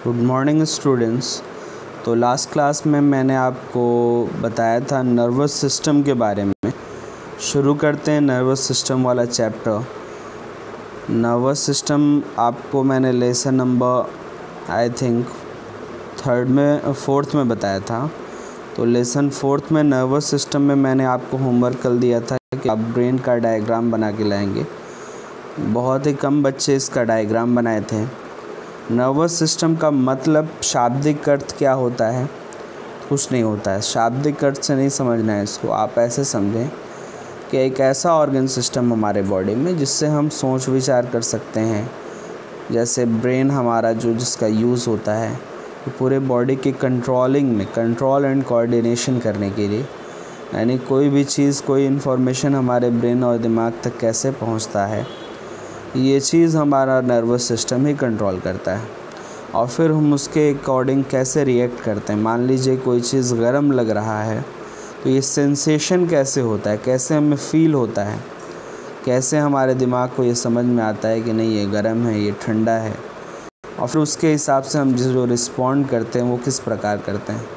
Good morning students. तो last class में मैंने आपको बताया था नर्वस सिस्टम के बारे में। शुरू करते हैं नर्वस सिस्टम वाला चैप्टर। नर्वस सिस्टम आपको मैंने lesson number I think fourth में बताया था। तो लेसन फोर्थ में नर्वस सिस्टम में मैंने आपको होमवर्क कर दिया था कि आप ब्रेन का डायग्राम बना के लाएंगे। बहुत ही कम बच्चे इसका डायग्राम बनाए थे। नर्वस सिस्टम का मतलब शाब्दिक अर्थ क्या होता है? कुछ नहीं होता है। शाब्दिक अर्थ से नहीं समझना है इसको। आप ऐसे समझें कि एक ऐसा ऑर्गन सिस्टम हमारे बॉडी में जिससे हम सोच विचार कर सकते हैं। जैसे ब्रेन हमारा जिसका यूज़ होता है कि पूरे बॉडी की कंट्रोलिंग में, कंट्रोल एंड कोऑर्डिनेशन करने के लिए, यानी कोई भी चीज़, कोई इन्फॉर्मेशन हमारे ब्रेन और दिमाग तक कैसे पहुंचता है, ये चीज़ हमारा नर्वस सिस्टम ही कंट्रोल करता है। और फिर हम उसके अकॉर्डिंग कैसे रिएक्ट करते हैं। मान लीजिए कोई चीज़ गर्म लग रहा है तो ये सेंसेशन कैसे होता है, कैसे हमें फ़ील होता है, कैसे हमारे दिमाग को ये समझ में आता है कि नहीं ये गर्म है, ये ठंडा है, और फिर उसके हिसाब से हम जो रिस्पॉन्ड करते हैं वो किस प्रकार करते हैं।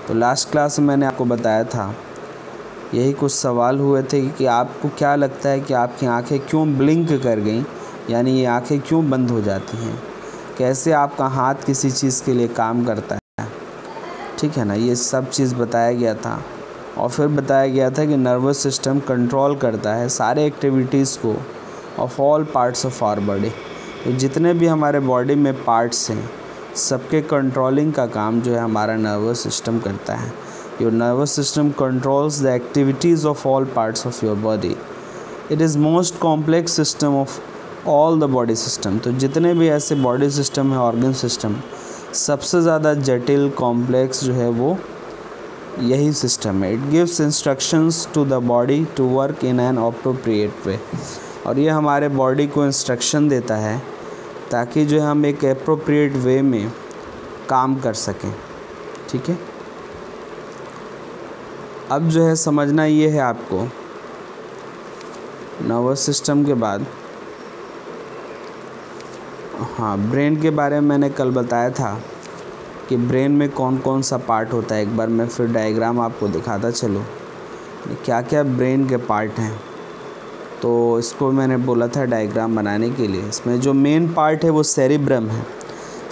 तो लास्ट क्लास में मैंने आपको बताया था, यही कुछ सवाल हुए थे कि आपको क्या लगता है कि आपकी आंखें क्यों ब्लिंक कर गईं, यानी ये आंखें क्यों बंद हो जाती हैं, कैसे आपका हाथ किसी चीज़ के लिए काम करता है, ठीक है ना। ये सब चीज़ बताया गया था। और फिर बताया गया था कि नर्वस सिस्टम कंट्रोल करता है सारे एक्टिविटीज़ को of all parts of our body. तो जितने भी हमारे बॉडी में पार्ट्स हैं सबके कंट्रोलिंग का काम जो है हमारा नर्वस सिस्टम करता है। Your nervous system controls the activities of all parts of your body. It is most complex system of all the body system. तो जितने भी ऐसे बॉडी सिस्टम है, ऑर्गन सिस्टम, सबसे ज़्यादा जटिल, कॉम्प्लेक्स जो है वो यही सिस्टम है। It gives instructions to the body to work in an appropriate way. और ये हमारे बॉडी को इंस्ट्रक्शन देता है ताकि जो हम एक अप्रोप्रिएट वे में काम कर सकें, ठीक है। अब जो है समझना ये है आपको नर्वस सिस्टम के बाद, हाँ, ब्रेन के बारे में मैंने कल बताया था कि ब्रेन में कौन कौन सा पार्ट होता है। एक बार मैं फिर डायग्राम आपको दिखाता चलो क्या क्या ब्रेन के पार्ट हैं। तो इसको मैंने बोला था डायग्राम बनाने के लिए। इसमें जो मेन पार्ट है वो सेरिब्रम है।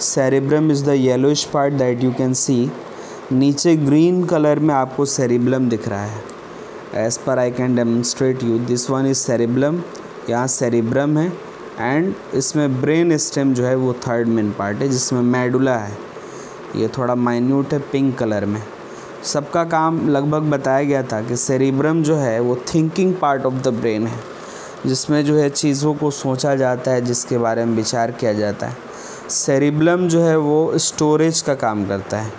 Cerebrum is the yellowish part that you can see. नीचे ग्रीन कलर में आपको सेरिब्रम दिख रहा है। As per I can demonstrate you, this one is cerebrum. यहाँ सेरिब्रम है एंड इसमें ब्रेन स्टेम जो है वो थर्ड मेन पार्ट है, जिसमें मेडुला है। ये थोड़ा माइन्यूट है, पिंक कलर में। सबका काम लगभग बताया गया था कि सेरिब्रम जो है वो thinking part of the brain है, जिसमें जो है चीज़ों को सोचा जाता है, जिसके बारे में विचार किया जाता है। सेरिब्रम जो है वो स्टोरेज का काम करता है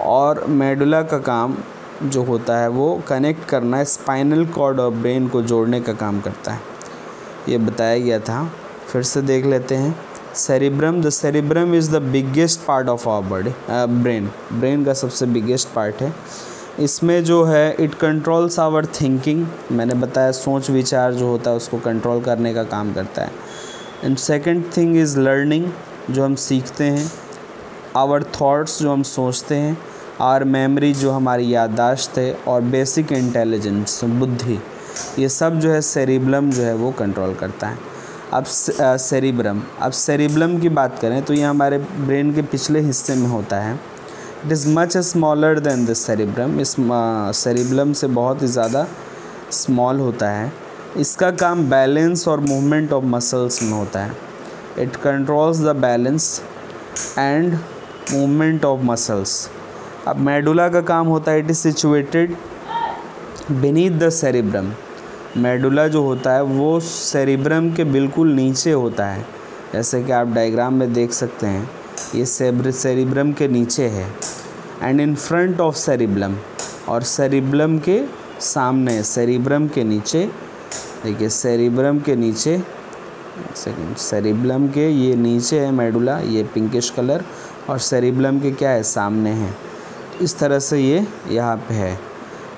और मेडुला का काम जो होता है वो कनेक्ट करना, स्पाइनल कॉर्ड और ब्रेन को जोड़ने का काम करता है। ये बताया गया था। फिर से देख लेते हैं। Cerebrum, the cerebrum is the biggest part of our body. Brain का सबसे बिगेस्ट पार्ट है। इसमें जो है इट कंट्रोल्स आवर थिंकिंग। मैंने बताया सोच विचार जो होता है उसको कंट्रोल करने का काम करता है। And second thing is learning, जो हम सीखते हैं। आवर थॉट्स, जो हम सोचते हैं। आवर मेमोरी, जो हमारी याददाश्त है। और बेसिक इंटेलिजेंस, बुद्धि, ये सब जो है सेरिब्रम जो है वो कंट्रोल करता है। अब सेरिब्रम की बात करें तो ये हमारे ब्रेन के पिछले हिस्से में होता है। It is much smaller than the cerebrum. इस सेरिब्रम से बहुत ही ज़्यादा स्मॉल होता है। इसका काम बैलेंस और मूवमेंट ऑफ मसल्स में होता है। It controls the balance and movement of muscles. अब मेडुला का काम होता है, it is situated beneath the cerebrum. Medulla जो होता है वो सेरिब्रम के बिल्कुल नीचे होता है, जैसे कि आप डायग्राम में देख सकते हैं। ये सेरिब्रम के नीचे है। And in front of cerebrum, और सेरिब्रम के सामने, सेरिब्रम के नीचे, देखिए सेरिब्रम के नीचे, सेरिब्रम के ये नीचे है मेडुला, ये पिंकिश कलर, और सेरिब्रम के क्या है, सामने है। इस तरह से ये यहाँ पे है।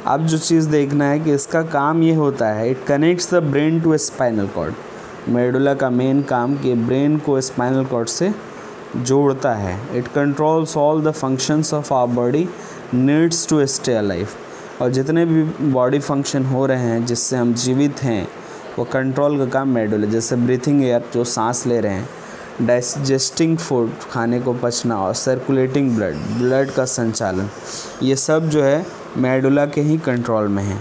अब जो चीज़ देखना है कि इसका काम ये होता है, it connects the brain to spinal cord. Medulla का मेन काम कि ब्रेन को स्पाइनल कॉर्ड से जोड़ता है। It controls all the functions of our body needs to stay alive. और जितने भी बॉडी फंक्शन हो रहे हैं जिससे हम जीवित हैं वो कंट्रोल का काम मेडुला, जैसे ब्रीथिंग एयर जो सांस ले रहे हैं, डाइजेस्टिंग फूड खाने को पचना, और सर्कुलेटिंग ब्लड का संचालन, ये सब जो है मेडुला के ही कंट्रोल में है।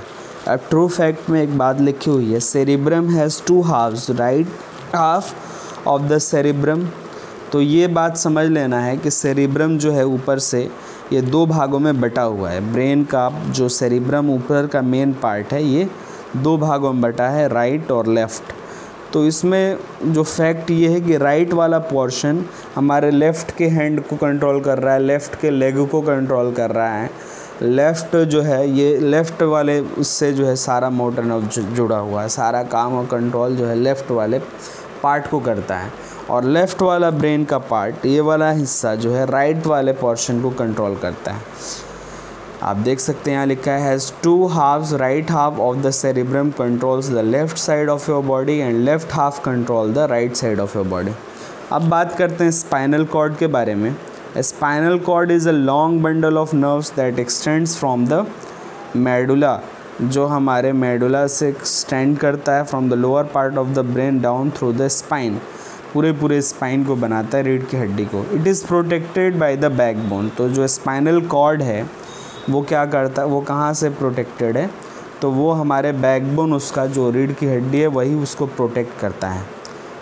अब ट्रू फैक्ट में एक बात लिखी हुई है, cerebrum has 2 halves, right half of the cerebrum. तो ये बात समझ लेना है कि सेरिब्रम जो है ऊपर से ये 2 भागों में बटा हुआ है। ब्रेन का जो सेरिब्रम ऊपर का मेन पार्ट है ये 2 भागों में बटा है, राइट और लेफ़्ट। तो इसमें जो फैक्ट ये है कि राइट वाला पोर्शन हमारे लेफ़्ट के हैंड को कंट्रोल कर रहा है, लेफ़्ट के लेग को कंट्रोल कर रहा है। लेफ़्ट जो है ये लेफ़्ट वाले उससे जो है सारा मोटर नर्व जुड़ा हुआ है, सारा काम और कंट्रोल जो है लेफ़्ट वाले पार्ट को करता है। और लेफ़्ट वाला ब्रेन का पार्ट, ये वाला हिस्सा जो है राइट वाले पोर्शन को कंट्रोल करता है। आप देख सकते हैं यहाँ लिखा है has 2 halves, right half of the cerebrum controls the left side of your body and left half control the right side of your body. अब बात करते हैं स्पाइनल कॉर्ड के बारे में। Spinal cord is a long bundle of nerves that extends from the medulla, जो हमारे medulla से एक्सटेंड करता है from the lower part of the brain down through the spine, पूरे स्पाइन को बनाता है, रीढ़ की हड्डी को। It is protected by the backbone. तो जो स्पाइनल कॉर्ड है वो क्या करता है, वो कहाँ से प्रोटेक्टेड है, तो वो हमारे बैकबोन, उसका जो रीढ़ की हड्डी है वही उसको प्रोटेक्ट करता है।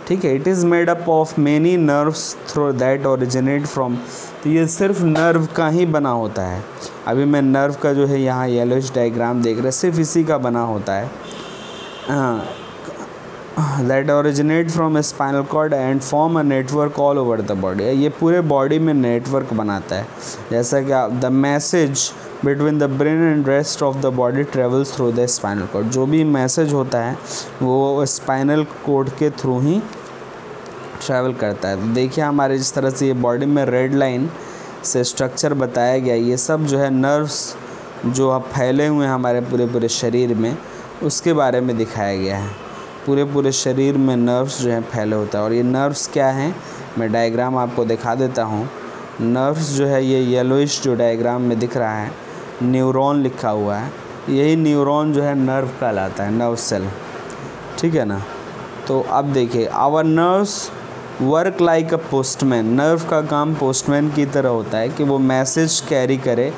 ठीक है। It is made up of many nerves through that originate from. तो ये सिर्फ नर्व का ही बना होता है। अभी मैं नर्व का जो है यहाँ येलोइश डायग्राम देख रहे हैं, सिर्फ इसी का बना होता है। That originate from spinal cord and form a network all over the body. ये पूरे बॉडी में नेटवर्क बनाता है। जैसा कि the message between the brain and rest of the body travels through the spinal cord. जो भी मैसेज होता है वो स्पाइनल कॉर्ड के थ्रू ही ट्रैवल करता है। तो देखिए हमारे जिस तरह से ये बॉडी में रेड लाइन से स्ट्रक्चर बताया गया, ये सब जो है नर्व्स जो अब फैले हुए हैं हमारे पूरे शरीर में, उसके बारे में दिखाया गया है। पूरे शरीर में नर्व्स जो हैं फैले होता है। और ये नर्व्स क्या हैं, मैं डायग्राम आपको दिखा देता हूँ। नर्व्स जो है ये येलोइश जो डायग्राम में दिख रहा है, न्यूरॉन लिखा हुआ है, यही न्यूरॉन जो है नर्व कहलाता है, नर्व सेल। ठीक है ना। तो अब देखिए, our nerves work like a postman. Nerve का काम पोस्टमैन की तरह होता है कि वो मैसेज कैरी करे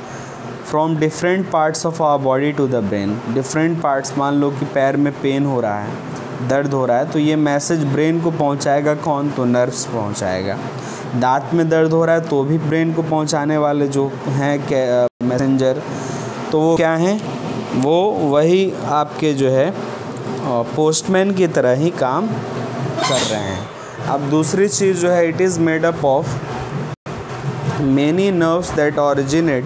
from different parts of our body to the brain. Different parts, मान लो कि पैर में पेन हो रहा है, दर्द हो रहा है, तो ये मैसेज ब्रेन को पहुंचाएगा कौन, तो नर्व्स पहुंचाएगा। दांत में दर्द हो रहा है तो भी ब्रेन को पहुंचाने वाले जो हैं मैसेंजर, तो वो क्या हैं, वो वही आपके जो है पोस्टमैन की तरह ही काम कर रहे हैं। अब दूसरी चीज़ जो है, it is made up of many nerves that originate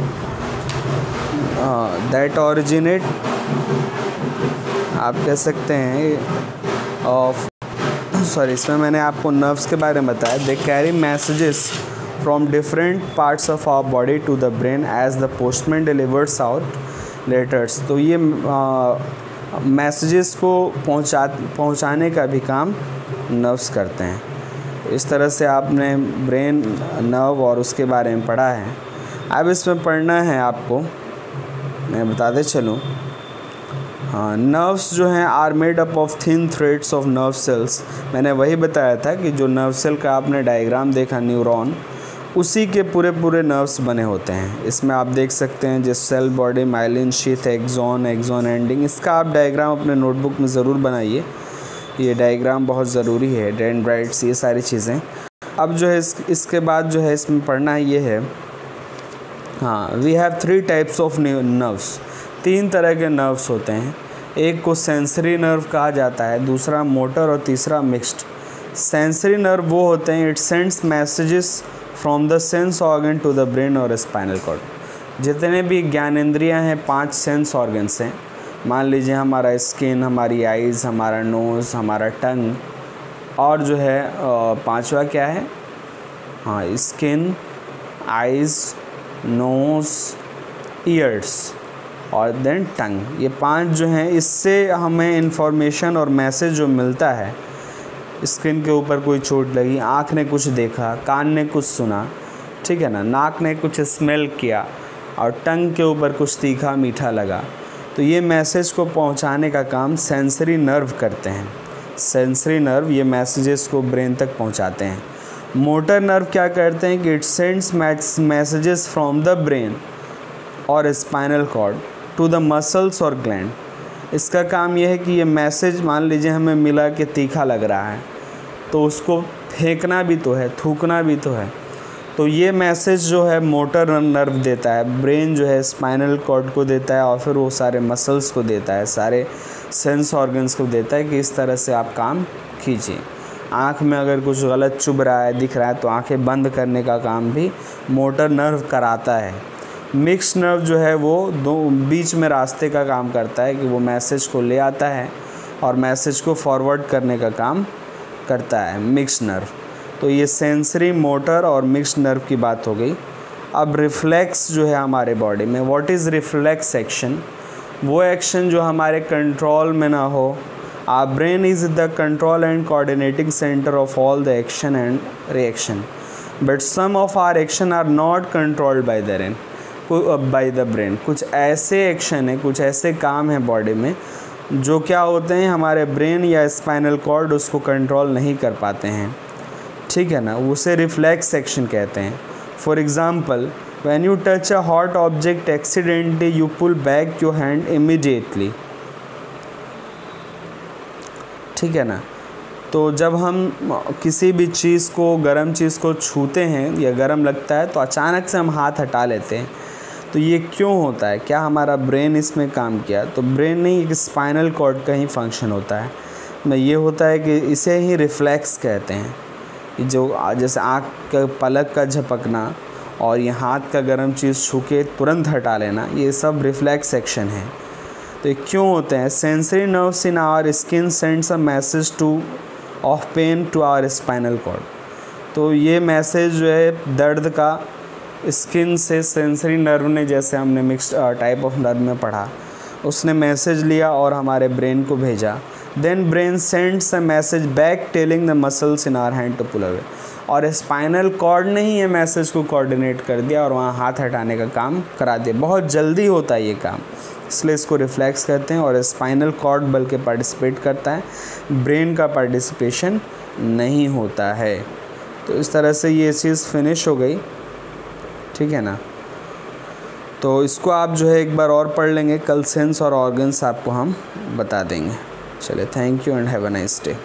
आप कह सकते हैं ऑफ इसमें मैंने आपको नर्व्स के बारे में बताया। They carry messages from different parts of our body to the brain as the postman delivers out letters. तो ये मैसेजेस को पहुंचाने का भी काम नर्व्स करते हैं। इस तरह से आपने ब्रेन, नर्व और उसके बारे में पढ़ा है। अब इसमें पढ़ना है आपको, मैं बताते चलूँ। हाँ, नर्व्स जो हैं are made up of thin threads of nerve cells. मैंने वही बताया था कि जो नर्व सेल का आपने डायग्राम देखा, न्यूरॉन, उसी के पूरे नर्व्स बने होते हैं। इसमें आप देख सकते हैं जिस cell body, myelin sheath, axon ending. इसका आप डायग्राम अपने नोटबुक में ज़रूर बनाइए, ये डायग्राम बहुत ज़रूरी है। डेंड्राइट्स, ये सारी चीज़ें। अब जो है इसके बाद जो है इसमें पढ़ना ये है, हाँ, we have 3 types of nerves. 3 तरह के नर्व्स होते हैं। एक को सेंसरी नर्व कहा जाता है, दूसरा मोटर और तीसरा मिक्स्ड। सेंसरी नर्व वो होते हैं, it sends messages from the sense organ to the brain और स्पाइनल कॉर्ड। जितने भी ज्ञानेंद्रियां हैं, 5 सेंस ऑर्गन्स हैं। मान लीजिए हमारा स्किन, हमारी आइज़, हमारा नोज़, हमारा टंग, और जो है 5वां क्या है, हाँ, स्किन, आइज़, नोज़, ईयर्स और देन टंग। ये 5 जो हैं, इससे हमें इन्फॉर्मेशन और मैसेज जो मिलता है स्किन के ऊपर कोई चोट लगी, आँख ने कुछ देखा, कान ने कुछ सुना, ठीक है ना, नाक ने कुछ स्मेल किया और टंग के ऊपर कुछ तीखा मीठा लगा, तो ये मैसेज को पहुंचाने का काम सेंसरी नर्व करते हैं। सेंसरी नर्व ये मैसेजेस को ब्रेन तक पहुंचाते हैं। मोटर नर्व क्या करते हैं कि it sends messages from the brain और spinal cord to the muscles और ग्लैंड। इसका काम यह है कि ये मैसेज, मान लीजिए हमें मिला कि तीखा लग रहा है, तो उसको फेंकना भी तो है, थूकना भी तो है, तो ये मैसेज जो है मोटर नर्व देता है, ब्रेन जो है स्पाइनल कॉर्ड को देता है और फिर वो सारे मसल्स को देता है, सारे सेंस ऑर्गन्स को देता है कि इस तरह से आप काम कीजिए। आँख में अगर कुछ गलत चुभ रहा है, दिख रहा है, तो आंखें बंद करने का काम भी मोटर नर्व कराता है। मिक्स नर्व जो है वो बीच में रास्ते का काम करता है कि वो मैसेज को ले आता है और मैसेज को फॉरवर्ड करने का काम करता है, मिक्स नर्व। तो ये सेंसरी, मोटर और मिक्स नर्व की बात हो गई। अब रिफ्लेक्स जो है हमारे बॉडी में, व्हाट इज़ रिफ्लेक्स एक्शन? वो एक्शन जो हमारे कंट्रोल में ना हो। Our brain is the control and coordinating centre of all the action and reaction, but some of our action are not controlled by the brain. कुछ ऐसे action है, कुछ ऐसे काम हैं बॉडी में जो क्या होते हैं, हमारे ब्रेन या स्पाइनल कॉर्ड उसको कंट्रोल नहीं कर पाते हैं, ठीक है ना, उसे रिफ्लेक्स एक्शन कहते हैं। For example, when you touch a hot object accidentally you pull back your hand immediately, ठीक है ना। तो जब हम किसी भी चीज़ को, गर्म चीज़ को छूते हैं या गर्म लगता है तो अचानक से हम हाथ हटा लेते हैं। तो ये क्यों होता है? क्या हमारा ब्रेन इसमें काम किया? तो ब्रेन नहीं, एक स्पाइनल कॉर्ड का ही फंक्शन होता है। में ये होता है कि इसे ही रिफ्लेक्स कहते हैं। जो जैसे आँख का पलक का झपकना और ये हाथ का गर्म चीज़ छू के तुरंत हटा लेना, ये सब रिफ्लेक्स एक्शन है। तो ये क्यों होते हैं? Sensory nerves in our skin sends a message of pain to our spinal cord. तो ये मैसेज जो है दर्द का स्किन से सेंसरी नर्व ने, जैसे हमने मिक्स्ड टाइप ऑफ नर्व में पढ़ा, उसने मैसेज लिया और हमारे ब्रेन को भेजा। Then brain sends a message back telling the muscles in our hand to pull away. और स्पाइनल कॉर्ड ने ही ये मैसेज को कोऑर्डिनेट कर दिया और वहाँ हाथ हटाने का काम करा दिया। बहुत जल्दी होता है ये काम, इसलिए इसको रिफ्लेक्स कहते हैं। और स्पाइनल कॉर्ड बल्कि पार्टिसिपेट करता है, ब्रेन का पार्टिसिपेशन नहीं होता है। तो इस तरह से ये चीज़ फिनिश हो गई, ठीक है ना। तो इसको आप जो है एक बार और पढ़ लेंगे, कल सेंस और ऑर्गन्स आपको हम बता देंगे। चलिए, thank you and have a nice day.